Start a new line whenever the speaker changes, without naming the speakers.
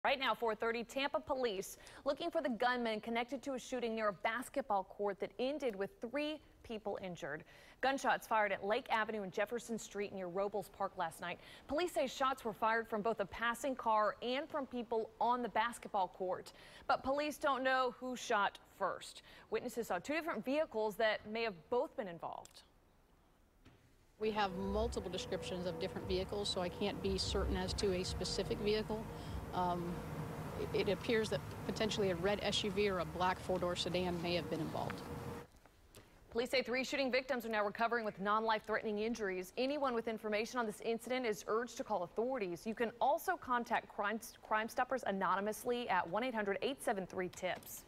Right now, 4:30, Tampa police looking for the gunman connected to a shooting near a basketball court that ended with 3 people injured. Gunshots fired at Lake Avenue and Jefferson Street near Robles Park last night. Police say shots were fired from both a passing car and from people on the basketball court. But police don't know who shot first. Witnesses saw 2 different vehicles that may have both been involved.
We have multiple descriptions of different vehicles, so I can't be certain as to a specific vehicle. It appears that potentially a red SUV or a black 4-door sedan may have been involved.
Police say 3 shooting victims are now recovering with non-life-threatening injuries. Anyone with information on this incident is urged to call authorities. You can also contact Crime Stoppers anonymously at 1-800-873-TIPS.